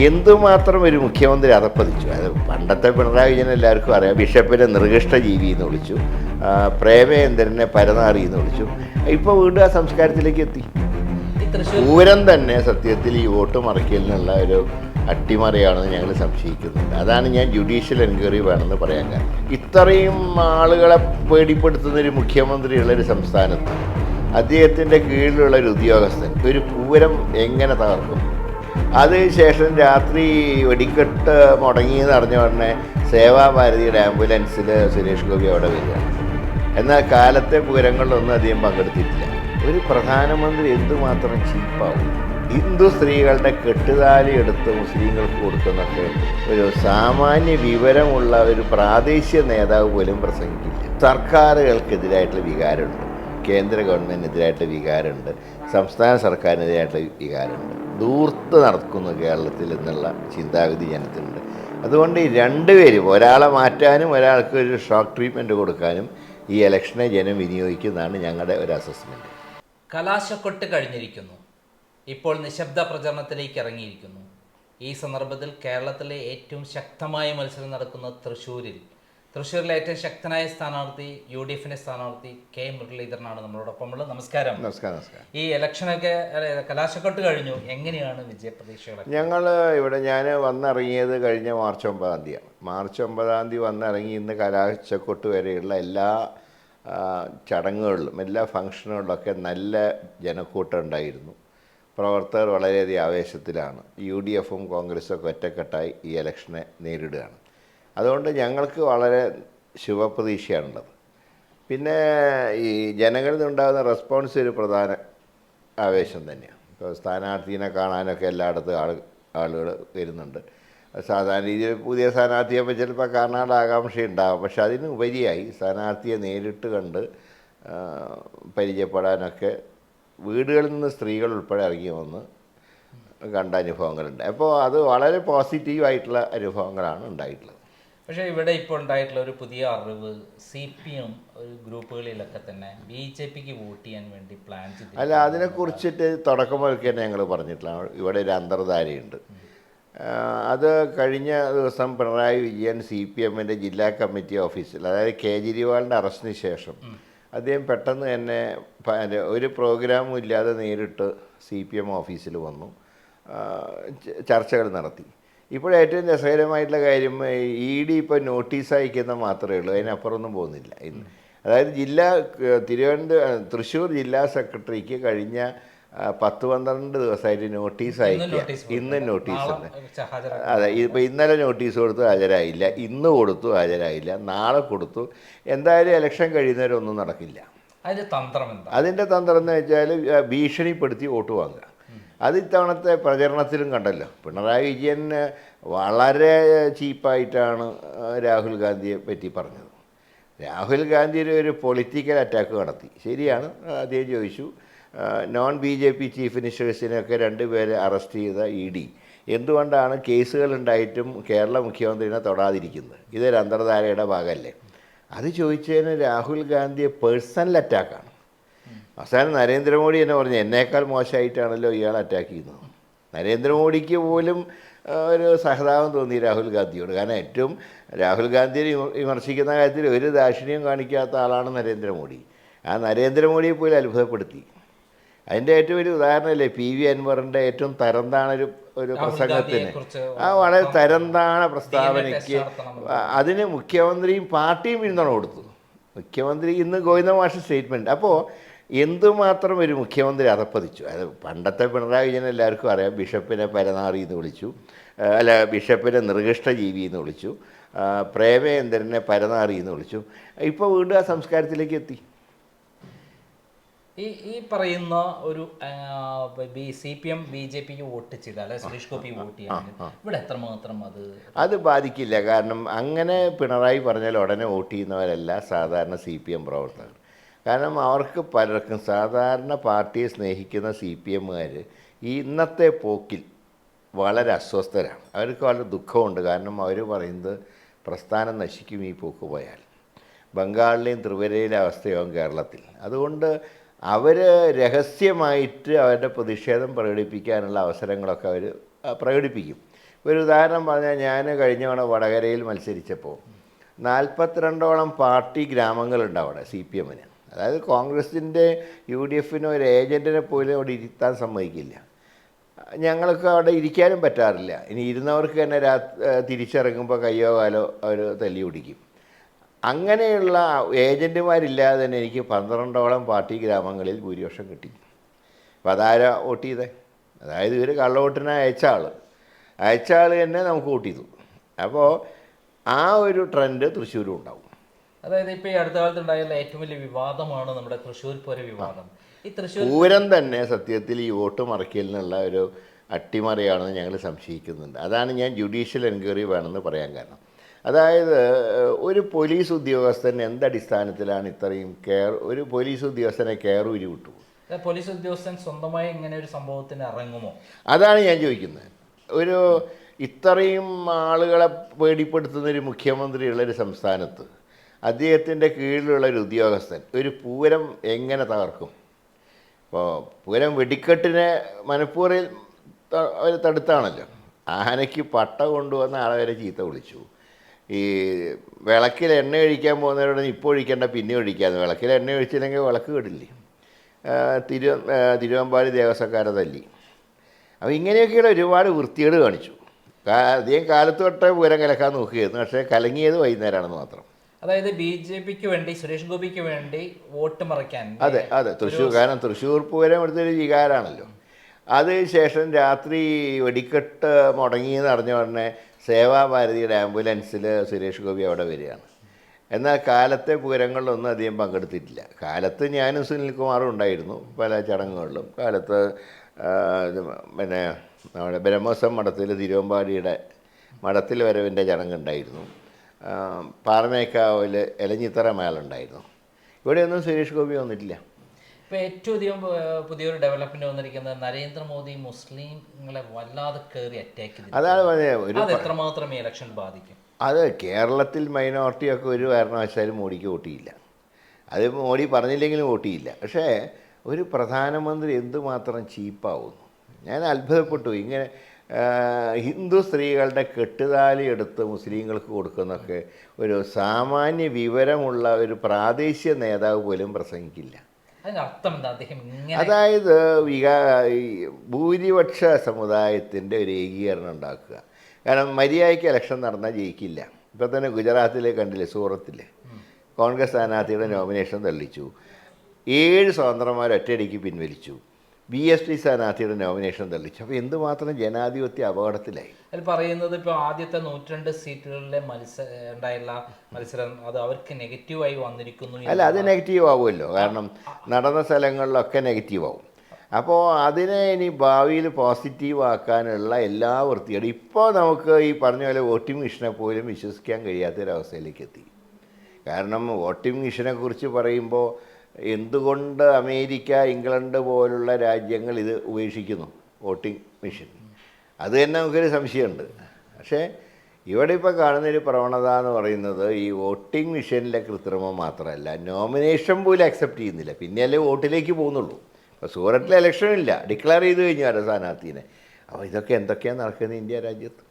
എന്തുമാത്രം ഒരു മുഖ്യമന്ത്രി അധപ്പതിച്ചു. അത് പണ്ടത്തെ പിണറായി വിജയൻ എല്ലാവർക്കും അറിയാം. ബിഷപ്പിനെ നിർഗിഷ്ട ജീവി എന്ന് വിളിച്ചു, പ്രേമേന്ദ്രനെ പരനാറി എന്ന് വിളിച്ചു. ഇപ്പോൾ വീണ്ടും ആ സംസ്കാരത്തിലേക്ക് എത്തി. പൂരം തന്നെ സത്യത്തിൽ ഈ വോട്ട് മറിക്കലിനുള്ള ഒരു അട്ടിമറിയാണെന്ന് ഞങ്ങൾ സംശയിക്കുന്നുണ്ട്. അതാണ് ഞാൻ ജുഡീഷ്യൽ എൻക്വയറി വേണമെന്ന് പറയാൻ കാരണം. ഇത്രയും ആളുകളെ പേടിപ്പെടുത്തുന്നൊരു മുഖ്യമന്ത്രിയുള്ളൊരു സംസ്ഥാനത്ത് അദ്ദേഹത്തിൻ്റെ കീഴിലുള്ള ഒരു ഉദ്യോഗസ്ഥൻ ഒരു പൂരം എങ്ങനെ തകർക്കും? അതിനുശേഷം രാത്രി വെടിക്കെട്ട് മുടങ്ങിയെന്ന് അറിഞ്ഞ ഉടനെ സേവാഭാരതിയുടെ ആംബുലൻസിൽ സുരേഷ് ഗോപി അവിടെ വരികയാണ്. എന്നാൽ കാലത്തെ പൂരങ്ങളിലൊന്നും അധികം പങ്കെടുത്തിട്ടില്ല. ഒരു പ്രധാനമന്ത്രി എന്തുമാത്രം ചീപ്പാവും. ഹിന്ദു സ്ത്രീകളുടെ കെട്ടുതാലി എടുത്ത് മുസ്ലിങ്ങൾക്ക് കൊടുക്കുന്നൊക്കെ ഒരു സാമാന്യ വിവരമുള്ള ഒരു പ്രാദേശിക നേതാവ് പോലും പ്രസംഗിക്കില്ല. സർക്കാരുകൾക്കെതിരായിട്ടുള്ള വികാരമുണ്ട്, കേന്ദ്ര ഗവൺമെൻറ്റിനെതിരായിട്ടുള്ള വികാരമുണ്ട്, സംസ്ഥാന സർക്കാരിനെതിരായിട്ടുള്ള വികാരമുണ്ട്. ദൂർത്ത് നടക്കുന്നു കേരളത്തിൽ എന്നുള്ള ചിന്താഗതി ജനത്തിനുണ്ട്. അതുകൊണ്ട് ഈ രണ്ടുപേരും, ഒരാളെ മാറ്റാനും ഒരാൾക്ക് ഒരു ഷോക്ക് ട്രീറ്റ്മെൻറ്റ് കൊടുക്കാനും ഈ ഇലക്ഷനെ ജനം വിനിയോഗിക്കുന്നതാണ് ഞങ്ങളുടെ ഒരു അസസ്മെൻറ്റ്. കലാശക്കൊട്ട് കഴിഞ്ഞിരിക്കുന്നു. ഇപ്പോൾ നിശബ്ദ പ്രചരണത്തിലേക്ക് ഇറങ്ങിയിരിക്കുന്നു. ഈ സന്ദർഭത്തിൽ കേരളത്തിലെ ഏറ്റവും ശക്തമായ മത്സരം നടക്കുന്ന തൃശ്ശൂരിലെ ഏറ്റവും ശക്തനായ സ്ഥാനാർത്ഥി UDFിൻ്റെ സ്ഥാനാർത്ഥി K മുരളീധരനാണ് നമ്മളോടൊപ്പം ഉള്ളത്. നമസ്കാരം. നമസ്കാരം. ഈ ഇലക്ഷനൊക്കെ കലാശക്കൊട്ട് കഴിഞ്ഞു. എങ്ങനെയാണ് വിജയപ്രതീക്ഷകൾ? ഞാൻ വന്നിറങ്ങിയത് കഴിഞ്ഞ മാർച്ച് 9-ാം തീയതിയാണ്. മാർച്ച് 9-ാം തീയതി വന്നിറങ്ങി ഇന്ന് കലാശക്കൊട്ട് വരെയുള്ള എല്ലാ ചടങ്ങുകളിലും എല്ലാ ഫംഗ്ഷനുകളിലൊക്കെ നല്ല ജനക്കൂട്ടം ഉണ്ടായിരുന്നു. പ്രവർത്തകർ വളരെയധികം ആവേശത്തിലാണ്. UDFും കോൺഗ്രസ്സൊക്കെ ഒറ്റക്കെട്ടായി ഈ ഇലക്ഷനെ നേരിടുകയാണ്. അതുകൊണ്ട് ഞങ്ങൾക്ക് വളരെ ശുഭപ്രതീക്ഷയാണുള്ളത്. പിന്നെ ഈ ജനങ്ങളിൽ നിന്നുണ്ടാകുന്ന റെസ്പോൺസ് ഒരു പ്രധാന ആവേശം തന്നെയാണ്. ഇപ്പോൾ സ്ഥാനാർത്ഥീനെ കാണാനൊക്കെ എല്ലായിടത്തും ആളുകൾ വരുന്നുണ്ട്. സാധാരണ രീതിയിൽ പുതിയ സ്ഥാനാർത്ഥിയെ ചിലപ്പോൾ കാണാനുള്ള ആകാംക്ഷ ഉണ്ടാകും. പക്ഷെ അതിന് ഉപരിയായി സ്ഥാനാർത്ഥിയെ നേരിട്ട് കണ്ട് പരിചയപ്പെടാനൊക്കെ വീടുകളിൽ നിന്ന് സ്ത്രീകൾ ഉൾപ്പെടെ ഇറങ്ങി വന്ന് കണ്ട അനുഭവങ്ങളുണ്ട്. അപ്പോൾ അത് വളരെ പോസിറ്റീവായിട്ടുള്ള അനുഭവങ്ങളാണ് ഉണ്ടായിട്ടുള്ളത്. പക്ഷേ ഇവിടെ ഇപ്പോൾ ഉണ്ടായിട്ടുള്ള ഒരു പുതിയ അറിവ് CPM ഗ്രൂപ്പുകളിലൊക്കെ തന്നെ BJPക്ക് വോട്ട് ചെയ്യാൻ വേണ്ടി പ്ലാൻ ചെയ്തു. അല്ല, അതിനെക്കുറിച്ചിട്ട് തുടക്കം മുതൽക്ക് തന്നെ ഞങ്ങൾ പറഞ്ഞിട്ടില്ല. ഇവിടെ ഒരു അന്തർധാരയുണ്ട്. അത് കഴിഞ്ഞ ദിവസം പിണറായി വിജയൻ CPMൻ്റെ ജില്ലാ കമ്മിറ്റി ഓഫീസിൽ, അതായത് കേജ്രിവാളിൻ്റെ അറസ്റ്റിന് ശേഷം അദ്ദേഹം പെട്ടെന്ന് തന്നെ ഒരു പ്രോഗ്രാമും ഇല്ലാതെ നേരിട്ട് CPM ഓഫീസിൽ വന്നു, ചർച്ചകൾ നടത്തി. ഇപ്പോൾ ഏറ്റവും രസകരമായിട്ടുള്ള കാര്യം ED ഇപ്പോൾ നോട്ടീസ് അയക്കുന്ന മാത്രമേ ഉള്ളൂ, അതിനപ്പുറമൊന്നും പോകുന്നില്ല. തൃശ്ശൂർ ജില്ലാ സെക്രട്ടറിക്ക് കഴിഞ്ഞ 10-12 ദിവസമായിട്ട് നോട്ടീസ് അയക്കുക. ഇന്ന് നോട്ടീസുണ്ട്. അതെ, ഇപ്പോൾ ഇന്നലെ നോട്ടീസ് കൊടുത്തു, ഹാജരായില്ല. ഇന്ന് കൊടുത്തു, ഹാജരായില്ല. നാളെ കൊടുത്തു. എന്തായാലും ഇലക്ഷൻ കഴിയുന്നവരൊന്നും നടക്കില്ല. അതിൻ്റെ തന്ത്രം എന്ന് വെച്ചാൽ ഭീഷണിപ്പെടുത്തി വോട്ട് വാങ്ങുക. അത് ഇത്തവണത്തെ പ്രചരണത്തിലും കണ്ടല്ലോ. പിണറായി വിജയൻ വളരെ ചീപ്പായിട്ടാണ് രാഹുൽ ഗാന്ധിയെ പറ്റി പറഞ്ഞത്. രാഹുൽ ഗാന്ധി ഒരു പൊളിറ്റിക്കൽ അറ്റാക്ക് നടത്തി, ശരിയാണ്. അദ്ദേഹം ചോദിച്ചു, BJP ചീഫ് മിനിസ്റ്റേഴ്സിനെയൊക്കെ 2 പേരെ അറസ്റ്റ് ചെയ്ത ED എന്തുകൊണ്ടാണ് കേസുകളുണ്ടായിട്ടും കേരള മുഖ്യമന്ത്രിനെ തൊടാതിരിക്കുന്നത്? ഇതൊരു അന്തർധാരയുടെ ഭാഗമല്ലേ? അത് ചോദിച്ചതിന് രാഹുൽ ഗാന്ധിയെ പേഴ്സണൽ അറ്റാക്കാണ്. അവസാനം നരേന്ദ്രമോദി എന്നെ പറഞ്ഞു, എന്നേക്കാൾ മോശമായിട്ടാണല്ലോ ഇയാൾ അറ്റാക്ക് ചെയ്യുന്നത്. നരേന്ദ്രമോദിക്ക് പോലും ഒരു സഹതാപം തോന്നി രാഹുൽ ഗാന്ധിയോട്. കാരണം രാഹുൽ ഗാന്ധിയെ വിമർശിക്കുന്ന കാര്യത്തിൽ ഒരു ദാക്ഷിണ്യം കാണിക്കാത്ത ആളാണ് നരേന്ദ്രമോദി. ആ നരേന്ദ്രമോദിയെ പോലും അത്ഭുതപ്പെടുത്തി. അതിൻ്റെ ഏറ്റവും വലിയ ഉദാഹരണമല്ലേ PV അൻവറിൻ്റെ ഏറ്റവും തരംതാണ ഒരു പ്രസംഗത്തിന്, വളരെ തരംതാണ പ്രസ്താവനയ്ക്ക് അതിന് മുഖ്യമന്ത്രിയും പാർട്ടിയും പിന്തുണ കൊടുത്തു. മുഖ്യമന്ത്രി ഇന്ന് ഗോവിന്ദ മാഷ് സ്റ്റേറ്റ്മെൻറ്റ്. അപ്പോൾ എന്തുമാത്രം ഒരു മുഖ്യമന്ത്രി അധപ്പതിച്ചു. അത് പണ്ടത്തെ പിണറായി വിജയൻ എല്ലാവർക്കും അറിയാം. ബിഷപ്പിനെ പരനാറി എന്ന് വിളിച്ചു, ബിഷപ്പിനെ നിർഗിഷ്ട ജീവി എന്ന് വിളിച്ചു, പ്രേമേന്ദ്രനെ പരനാറി എന്ന് വിളിച്ചു. ഇപ്പോൾ വീണ്ടും ആ സംസ്കാരത്തിലേക്ക് എത്തി. ഈ പറയുന്ന ഒരു CPM BJPക്ക് വോട്ട് ചെയ്താൽ സുരേഷ് ഗോപി വോട്ട് ചെയ്യാൻ ഇവിടെ എത്രമാത്രം അത് ബാധിക്കില്ല. കാരണം അങ്ങനെ പിണറായി പറഞ്ഞാൽ ഉടനെ വോട്ട് ചെയ്യുന്നവരല്ല സാധാരണ CPM പ്രവർത്തകർ. കാരണം അവർക്ക് പലർക്കും സാധാരണ പാർട്ടിയെ സ്നേഹിക്കുന്ന CPMകാർ ഈ ഇന്നത്തെ പോക്കിൽ വളരെ അസ്വസ്ഥരാണ്. അവർക്ക് വളരെ ദുഃഖമുണ്ട്. കാരണം അവർ പറയുന്നത് പ്രസ്ഥാനം നശിക്കും ഈ പോക്ക് പോയാൽ. ബംഗാളിലെയും ത്രിപുരയിലെ അവസ്ഥയാവും കേരളത്തിൽ. അതുകൊണ്ട് അവർ രഹസ്യമായിട്ട് അവരുടെ പ്രതിഷേധം പ്രകടിപ്പിക്കാനുള്ള അവസരങ്ങളൊക്കെ അവർ പ്രകടിപ്പിക്കും. ഒരു ഉദാഹരണം പറഞ്ഞാൽ ഞാൻ കഴിഞ്ഞ തവണ വടകരയിൽ മത്സരിച്ചപ്പോൾ 42ഓളം പാർട്ടി ഗ്രാമങ്ങളുണ്ട് അവിടെ CPM-ന്. അതായത് കോൺഗ്രസിൻ്റെ UDF-ന് ഒരു ഏജൻറ്റിനെ പോലും അവിടെ ഇരുത്താൻ സമ്മതിക്കില്ല. ഞങ്ങൾക്ക് അവിടെ ഇരിക്കാനും പറ്റാറില്ല. ഇനി ഇരുന്നവർക്ക് തന്നെ തിരിച്ചിറങ്ങുമ്പോൾ കയ്യോ കാലോ അവർ തല്ലി പിടിക്കും. അങ്ങനെയുള്ള ഏജൻറ്റുമാരില്ലാതെ തന്നെ എനിക്ക് 12ഓളം പാർട്ടി ഗ്രാമങ്ങളിൽ ഭൂരിപക്ഷം കിട്ടി. അപ്പോൾ അതാരാ വോട്ട് ചെയ്തേ? അതായത് ഇവർ കള്ളവോട്ടിനെ അയച്ച ആൾ തന്നെ നമുക്ക് വോട്ട് ചെയ്തു. അപ്പോൾ ആ ഒരു ട്രെൻഡ് തൃശ്ശൂരും ഉണ്ടാവും. അതായത് ഇപ്പോൾ ഈ അടുത്ത കാലത്ത് ഉണ്ടായുള്ള ഏറ്റവും വലിയ വിവാദമാണ് നമ്മുടെ തൃശ്ശൂർ പൂര വിവാദം. ഈ തൃശ്ശൂർ പൂരം തന്നെ സത്യത്തിൽ ഈ വോട്ട് മറിക്കലിനുള്ള ഒരു അട്ടിമറിയാണെന്ന് ഞങ്ങൾ സംശയിക്കുന്നുണ്ട്. അതാണ് ഞാൻ ജുഡീഷ്യൽ എൻക്വയറി വേണമെന്ന് പറയാൻ കാരണം. അതായത് ഒരു പോലീസ് ഉദ്യോഗസ്ഥൻ എന്തടിസ്ഥാനത്തിലാണ് ഇത്രയും ഒരു പോലീസ് ഉദ്യോഗസ്ഥനെ കെയറൂരി വിട്ടു? പോലീസ് ഉദ്യോഗസ്ഥൻ സ്വന്തമായി ഇങ്ങനെ ഒരു സംഭവത്തിന് ഇറങ്ങുമോ? അതാണ് ഞാൻ ചോദിക്കുന്നത്. ഇത്രയും ആളുകളെ പേടിപ്പെടുത്തുന്നൊരു മുഖ്യമന്ത്രിയുള്ളൊരു സംസ്ഥാനത്ത് അദ്ദേഹത്തിൻ്റെ കീഴിലുള്ളൊരു ഉദ്യോഗസ്ഥൻ ഒരു പൂരം എങ്ങനെ തകർക്കും? ഇപ്പോൾ പൂരം വെടിക്കെട്ടിനെ മനഃപൂർവ്വം അവർ തടുത്താണല്ലോ. ആനയ്ക്ക് പട്ട കൊണ്ടുവന്ന ആളെ വരെ ചീത്ത വിളിച്ചു. ഈ വിളക്കിൽ എണ്ണ ഒഴിക്കാൻ പോകുന്നവരോട് ഇപ്പോൾ ഒഴിക്കേണ്ട പിന്നെ ഒഴിക്കാമെന്ന്. വിളക്കിൽ എണ്ണ ഒഴിച്ചില്ലെങ്കിൽ വിളക്ക് കേടില്ലേ. തിരുവമ്പാടി ദേവസ്വക്കാരെ തല്ലി. അപ്പോൾ ഇങ്ങനെയൊക്കെയുള്ള ഒരുപാട് വൃത്തികേട് കാണിച്ചു. അധികം കാലത്ത് തൊട്ടേ പൂരം കലക്കാൻ നോക്കുകയായിരുന്നു. പക്ഷേ കലങ്ങിയത് വൈകുന്നേരമാണെന്ന് മാത്രം. അതായത് BJPക്ക് വേണ്ടി, സുരേഷ് ഗോപിക്ക് വേണ്ടി വോട്ട് മറിക്കാൻ. അതെ, കാരണം തൃശ്ശൂർ പൂരം എടുത്തൊരു വികാരമാണല്ലോ. അതിനുശേഷം രാത്രി വെടിക്കെട്ട് മുടങ്ങിയെന്ന് അറിഞ്ഞ ഉടനെ സേവാഭാരതിയുടെ ആംബുലൻസിൽ സുരേഷ് ഗോപി അവിടെ വരികയാണ്. എന്നാൽ കാലത്തെ പൂരങ്ങളിലൊന്നും അധികം പങ്കെടുത്തിട്ടില്ല. കാലത്ത് ഞാനും സുനിൽകുമാറും ഉണ്ടായിരുന്നു പല ചടങ്ങുകളിലും. കാലത്ത് പിന്നെ നമ്മുടെ ബ്രഹ്മോത്സവം മഠത്തിൽ തിരുവമ്പാടിയുടെ മഠത്തിൽ വരവിൻ്റെ ചടങ്ങുണ്ടായിരുന്നു. പാറമേക്കാവിൽ എലഞ്ഞിത്തറ മേളുണ്ടായിരുന്നു. ഇവിടെയൊന്നും സുരേഷ് ഗോപി വന്നിട്ടില്ല. ഇപ്പോൾ ഏറ്റവും അധികം പുതിയൊരു ഡെവലപ്മെന്റ് വന്നിരിക്കുന്നത് നരേന്ദ്രമോദി മുസ്ലിങ്ങളെ വല്ലാതെ കയറി അറ്റാക്ക് ചെയ്തു. അതാണ് പറഞ്ഞത്. അത് എത്രമാത്രം ഈ ഇലക്ഷൻ ബാധിക്കും? അത് കേരളത്തിൽ മൈനോറിറ്റിയൊക്കെ ഒരു കാരണവശാലും മോഡിക്ക് വോട്ട് ചെയ്യില്ല. അത് മോഡി പറഞ്ഞില്ലെങ്കിലും വോട്ട് ചെയ്യില്ല. പക്ഷേ ഒരു പ്രധാനമന്ത്രി എന്തുമാത്രം ചീപ്പാവുന്നു. ഞാൻ അത്ഭുതപ്പെട്ടു. ഇങ്ങനെ ഹിന്ദു സ്ത്രീകളുടെ കെട്ടുതാലി എടുത്ത് മുസ്ലിങ്ങൾക്ക് കൊടുക്കുന്നൊക്കെ ഒരു സാമാന്യ വിവരമുള്ള ഒരു പ്രാദേശിക നേതാവ് പോലും പ്രസംഗിക്കില്ല. അതായത് ഭൂരിപക്ഷ സമുദായത്തിൻ്റെ ഒരു ഏകീകരണം ഉണ്ടാക്കുക. കാരണം മര്യാദയ്ക്ക് ഇലക്ഷൻ നടന്നാൽ ജയിക്കില്ല. ഇപ്പോൾ തന്നെ ഗുജറാത്തിൽ കണ്ടില്ലേ, സൂറത്തിൽ കോൺഗ്രസ് സ്ഥാനാർത്ഥിയുടെ നോമിനേഷൻ തള്ളിച്ചു. 7 സ്വതന്ത്രന്മാർ ഒറ്റയടിക്ക് പിൻവലിച്ചു. BSP സ്ഥാനാർത്ഥിയുടെ നോമിനേഷൻ തള്ളിച്ചു. അപ്പോൾ എന്തുമാത്രം ജനാധിപത്യ അപകടത്തിലായി. അതിൽ പറയുന്നത് ഇപ്പോൾ ആദ്യത്തെ 102 സീറ്റുകളിലെ മത്സരം അത് അവർക്ക് നെഗറ്റീവായി വന്നിരിക്കുന്നു. അല്ല, അത് നെഗറ്റീവ് ആവുമല്ലോ. കാരണം നടന്ന സ്ഥലങ്ങളിലൊക്കെ നെഗറ്റീവ് ആവും. അപ്പോൾ അതിനെ ഇനി ഭാവിയിൽ പോസിറ്റീവ് ആക്കാനുള്ള എല്ലാ വൃത്തികളും ഇപ്പോൾ നമുക്ക് ഈ പറഞ്ഞ പോലെ വോട്ടിംഗ് മെഷീനെ പോലും വിശ്വസിക്കാൻ കഴിയാത്തൊരവസ്ഥയിലേക്ക് എത്തി. കാരണം വോട്ടിംഗ് മെഷീനെ കുറിച്ച് പറയുമ്പോൾ എന്തുകൊണ്ട് അമേരിക്ക, ഇംഗ്ലണ്ട് പോലുള്ള രാജ്യങ്ങൾ ഇത് ഉപേക്ഷിക്കുന്നു വോട്ടിംഗ് മെഷീൻ? അത് തന്നെ നമുക്കൊരു സംശയമുണ്ട്. പക്ഷേ ഇവിടെ ഇപ്പോൾ കാണുന്നൊരു പ്രവണത എന്ന് പറയുന്നത് ഈ വോട്ടിംഗ് മെഷീനിലെ കൃത്രിമം മാത്രമല്ല, നോമിനേഷൻ പോലും അക്സെപ്റ്റ് ചെയ്യുന്നില്ല. പിന്നെയല്ലേ വോട്ടിലേക്ക് പോകുന്നുള്ളൂ. ഇപ്പോൾ സൂറത്തിൽ ഇലക്ഷൻ ഇല്ല, ഡിക്ലെയർ ചെയ്ത് കഴിഞ്ഞു ആരോ സ്ഥാനാർത്ഥീനെ. അപ്പോൾ ഇതൊക്കെ എന്തൊക്കെയാണ് നടക്കുന്നത് ഇന്ത്യ രാജ്യത്ത്?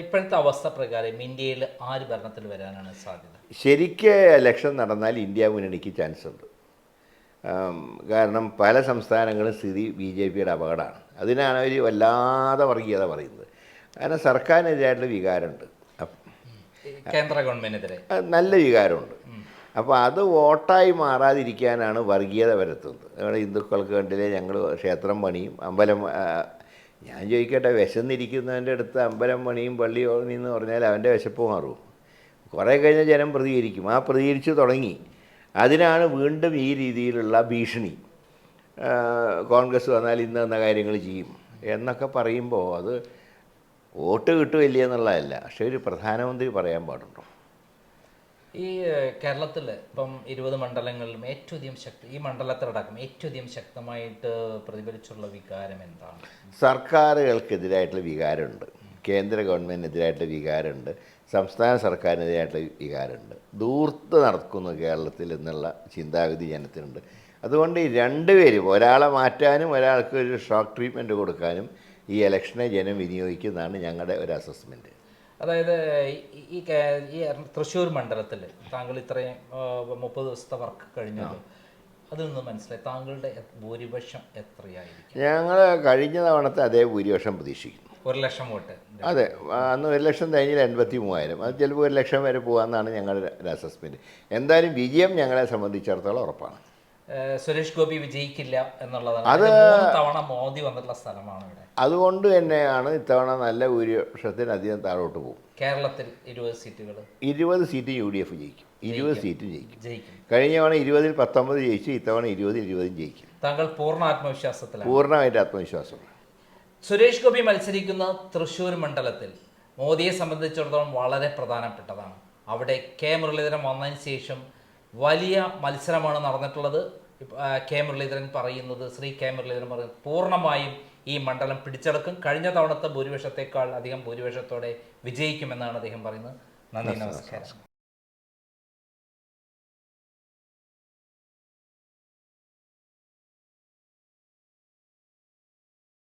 ഇപ്പോഴത്തെ അവസ്ഥ പ്രകാരം ഇന്ത്യയിൽ ആര് ഭരണത്തിൽ വരാനാണ് സാധ്യത? ശരിക്ക് ഇലക്ഷൻ നടന്നാൽ ഇന്ത്യ മുന്നണിക്ക് ചാൻസ് ഉണ്ട്. കാരണം പല സംസ്ഥാനങ്ങളും സ്ഥിതി BJPയുടെ അപകടമാണ്. അതിനാണ് അവർ വല്ലാതെ വർഗീയത പറയുന്നത്. കാരണം സർക്കാരിനെതിരായിട്ടുള്ള വികാരമുണ്ട്, കേന്ദ്ര ഗവൺമെൻറ്റിനെതിരെ നല്ല വികാരമുണ്ട്. അപ്പോൾ അത് വോട്ടായി മാറാതിരിക്കാനാണ് വർഗീയത വരുത്തുന്നത്. നമ്മുടെ ഹിന്ദുക്കൾക്ക് കണ്ടില്ലേ, ഞങ്ങൾ ക്ഷേത്രം പണിയും അമ്പലം. ഞാൻ ചോദിക്കട്ടെ, വിശന്നിരിക്കുന്നതിൻ്റെ അടുത്ത് അമ്പലം പണിയും പള്ളി പണിയെന്ന് പറഞ്ഞാൽ അവൻ്റെ വിശപ്പ് മാറും. കുറേ കഴിഞ്ഞ ജനം പ്രതികരിക്കും. ആ പ്രതികരിച്ചു തുടങ്ങി. അതിനാണ് വീണ്ടും ഈ രീതിയിലുള്ള ഭീഷണി. കോൺഗ്രസ് വന്നാൽ ഇന്ന് എന്ന കാര്യങ്ങൾ ചെയ്യും എന്നൊക്കെ പറയുമ്പോൾ അത് വോട്ട് കിട്ടുമില്ല എന്നുള്ളതല്ല, പക്ഷേ ഒരു പ്രധാനമന്ത്രി പറയാൻ പാടുണ്ടോ? ഈ കേരളത്തിൽ ഇപ്പം 20 മണ്ഡലങ്ങളിലും ഏറ്റവും അധികം ഈ മണ്ഡലത്തിലടക്കം ഏറ്റവും അധികം ശക്തമായിട്ട് പ്രതിഫലിച്ചുള്ള വികാരം എന്താണ്? സർക്കാരുകൾക്കെതിരായിട്ടുള്ള വികാരമുണ്ട്, കേന്ദ്ര ഗവൺമെൻറ്റിനെതിരായിട്ടുള്ള വികാരമുണ്ട്, സംസ്ഥാന സർക്കാരിനെതിരായിട്ടുള്ള വികാരമുണ്ട്. ധൂർത്ത് നടക്കുന്നു കേരളത്തിൽ എന്നുള്ള ചിന്താഗതി ജനത്തിനുണ്ട്. അതുകൊണ്ട് ഈ രണ്ടുപേരും, ഒരാളെ മാറ്റാനും ഒരാൾക്ക് ഒരു ഷോക്ക് ട്രീറ്റ്മെൻറ്റ് കൊടുക്കാനും ഈ ഇലക്ഷനെ ജനം വിനിയോഗിക്കുന്നതാണ് ഞങ്ങളുടെ ഒരു അസസ്മെൻറ്റ്. അതായത് ഈ തൃശ്ശൂർ മണ്ഡലത്തിൽ താങ്കൾ ഇത്രയും 30 ദിവസത്തെ വർക്ക് കഴിഞ്ഞല്ലോ, അതിൽ നിന്ന് മനസ്സിലായി താങ്കളുടെ ഭൂരിപക്ഷം എത്രയായിരിക്കും? ഞങ്ങൾ കഴിഞ്ഞ തവണത്തെ അതേ ഭൂരിപക്ഷം പ്രതീക്ഷിക്കുന്നു. 1,00,000 വോട്ട്. അതെ, അന്ന് 1,00,000 കഴിഞ്ഞാൽ 83,000, അത് ചിലപ്പോൾ 1,00,000 വരെ പോകാമെന്നാണ് ഞങ്ങളുടെ ഒരു അസസ്മെൻറ്റ്. എന്തായാലും വിജയം ഞങ്ങളെ സംബന്ധിച്ചിടത്തോളം ഉറപ്പാണ്. സുരേഷ് ഗോപി വിജയിക്കില്ല എന്നുള്ളതാണ്. അത് 3 തവണ മോദി വന്നിട്ടുള്ള സ്ഥലമാണ് ഇവിടെ. അതുകൊണ്ട് തന്നെയാണ് ഇത്തവണ നല്ല ഭൂരിപക്ഷത്തിന് അധികം താഴോട്ട് പോകും. കേരളത്തിൽ 20 സീറ്റുകൾ, 20 സീറ്റ് UDF ജയിക്കും, 20 സീറ്റും ജയിക്കും. കഴിഞ്ഞ തവണ 20-ൽ 19 ജയിച്ചു, ഇത്തവണ 20-ൽ 20 ജയിക്കും. താങ്കൾ പൂർണ്ണ ആത്മവിശ്വാസത്തിലാണ്? പൂർണ്ണമായിട്ട് ആത്മവിശ്വാസമുണ്ട്. സുരേഷ് ഗോപി മത്സരിക്കുന്ന തൃശ്ശൂർ മണ്ഡലത്തിൽ മോദിയെ സംബന്ധിച്ചിടത്തോളം വളരെ പ്രധാനപ്പെട്ടതാണ്. അവിടെ കെ മുരളീധരൻ വന്നതിന് ശേഷം വലിയ മത്സരമാണ് നടന്നിട്ടുള്ളത്. കെ മുരളീധരൻ പറയുന്നത്, ശ്രീ കെ മുരളീധരൻ പറയുന്നത് പൂർണ്ണമായും ഈ മണ്ഡലം പിടിച്ചെടുക്കും, കഴിഞ്ഞ തവണത്തെ ഭൂരിപക്ഷത്തേക്കാൾ അധികം ഭൂരിപക്ഷത്തോടെ വിജയിക്കുമെന്നാണ് അദ്ദേഹം പറയുന്നത്. നന്ദി, നമസ്കാരം.